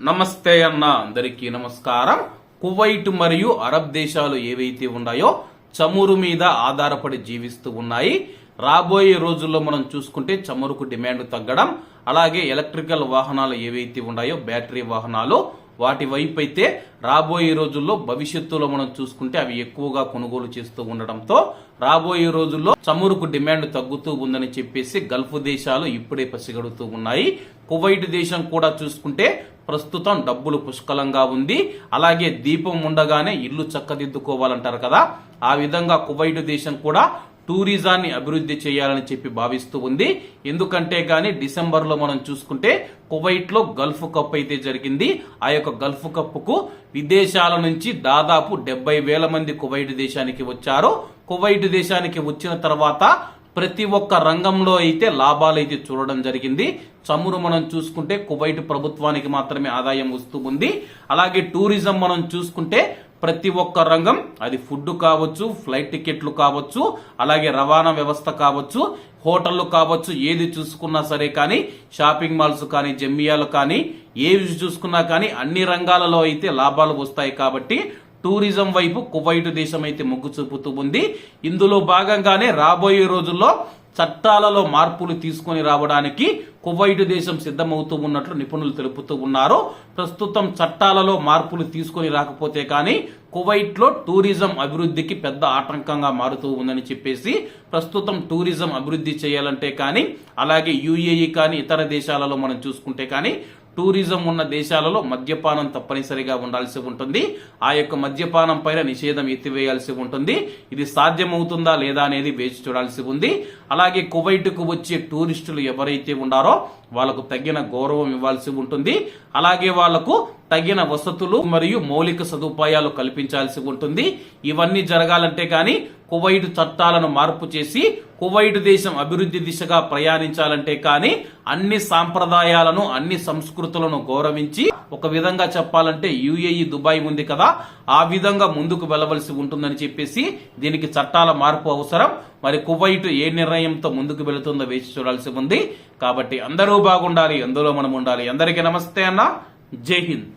నమస్తే అన్న అందరికీ నమస్కారం. కువైట్ మరియు అరబ్ దేశాలు ఏవైతే ఉన్నాయో చమురు మీద ఆధారపడి జీవిస్తూ ఉన్నాయి. రాబోయే రోజుల్లో మనం చూసుకుంటే చమురుకు డిమాండ్ తగ్గడం, అలాగే ఎలక్ట్రికల్ వాహనాలు ఏవైతే ఉన్నాయో బ్యాటరీ వాహనాలు వాటి వైపు అయితే రాబోయే రోజుల్లో భవిష్యత్తులో మనం చూసుకుంటే అవి ఎక్కువగా కొనుగోలు చేస్తూ ఉండడంతో రాబోయే రోజుల్లో చమురుకు డిమాండ్ తగ్గుతూ ఉందని చెప్పేసి గల్ఫ్ దేశాలు ఇప్పుడే పసిగడుతూ ఉన్నాయి. కువైట్ దేశం కూడా చూసుకుంటే ప్రస్తుతం డబ్బులు పుష్కలంగా ఉంది. అలాగే దీపం ఉండగానే ఇల్లు చక్కదిద్దుకోవాలంటారు కదా, ఆ విధంగా కువైట్ దేశం కూడా టూరిజాన్ని అభివృద్ధి చేయాలని చెప్పి భావిస్తూ ఉంది. ఎందుకంటే గాని డిసెంబర్ లో మనం చూసుకుంటే కువైట్ లో గల్ఫ్ కప్ అయితే జరిగింది. ఆ యొక్క గల్ఫ్ కప్ కు విదేశాల నుంచి దాదాపు 70,000 మంది కువైట్ దేశానికి వచ్చారు. కువైట్ దేశానికి వచ్చిన తర్వాత ప్రతి ఒక్క రంగంలో అయితే లాభాలు అయితే చూడడం జరిగింది. చమురు మనం చూసుకుంటే కువైట్ ప్రభుత్వానికి మాత్రమే ఆదాయం వస్తూ ఉంది. అలాగే టూరిజం మనం చూసుకుంటే ప్రతి ఒక్క రంగం, అది ఫుడ్ కావచ్చు, ఫ్లైట్ టికెట్లు కావచ్చు, అలాగే రవాణా వ్యవస్థ కావచ్చు, హోటళ్లు కావచ్చు, ఏది చూసుకున్నా సరే కానీ, షాపింగ్ మాల్స్ కానీ, జమ్మియాలు కానీ, ఏవి చూసుకున్నా కానీ అన్ని రంగాలలో అయితే లాభాలు వస్తాయి. కాబట్టి టూరిజం వైపు కువైట్ దేశం అయితే మొగ్గు చూపుతూ ఉంది. ఇందులో భాగంగానే రాబోయే రోజుల్లో చట్టాలలో మార్పులు తీసుకొని రావడానికి కువైట్ దేశం సిద్ధమవుతూ ఉన్నట్లు నిపుణులు తెలుపుతూ ఉన్నారు. ప్రస్తుతం చట్టాలలో మార్పులు తీసుకొని రాకపోతే కానీ కువైట్ లో టూరిజం అభివృద్ధికి పెద్ద ఆటంకంగా మారుతూ ఉందని చెప్పేసి, ప్రస్తుతం టూరిజం అభివృద్ధి చేయాలంటే కానీ, అలాగే యుఏఈ కానీ ఇతర దేశాలలో మనం చూసుకుంటే కానీ టూరిజం ఉన్న దేశాలలో మద్యపానం తప్పనిసరిగా ఉండాల్సి ఉంటుంది. ఆ యొక్క మద్యపానం పైన నిషేధం ఎత్తివేయాల్సి ఉంటుంది. ఇది సాధ్యమవుతుందా లేదా అనేది వేచి చూడాల్సి ఉంది. అలాగే కువైట్ కు వచ్చే టూరిస్టులు ఎవరైతే ఉన్నారో వాళ్లకు తగిన గౌరవం ఇవ్వాల్సి ఉంటుంది. అలాగే వాళ్లకు తగిన వసతులు మరియు మౌలిక సదుపాయాలు కల్పించాల్సి ఉంటుంది. ఇవన్నీ జరగాలంటే కానీ కువైట్ చట్టాలను మార్పు చేసి కువైట్ దేశం అభివృద్ధి దిశగా ప్రయాణించాలంటే కానీ అన్ని సాంప్రదాయాలను, అన్ని సంస్కృతులను గౌరవించి, ఒక విధంగా చెప్పాలంటే యుఏఈ దుబాయ్ ఉంది కదా, ఆ విధంగా ముందుకు వెళ్ళవలసి ఉంటుందని చెప్పేసి దీనికి చట్టాల మార్పు అవసరం. మరి కువైట్ ఏ నిర్ణయంతో ముందుకు వెళుతుందో వేచి చూడాల్సి ఉంది. కాబట్టి అందరూ బాగుండాలి, అందులో మనం ఉండాలి. అందరికీ నమస్తే అన్న, జై హింద్.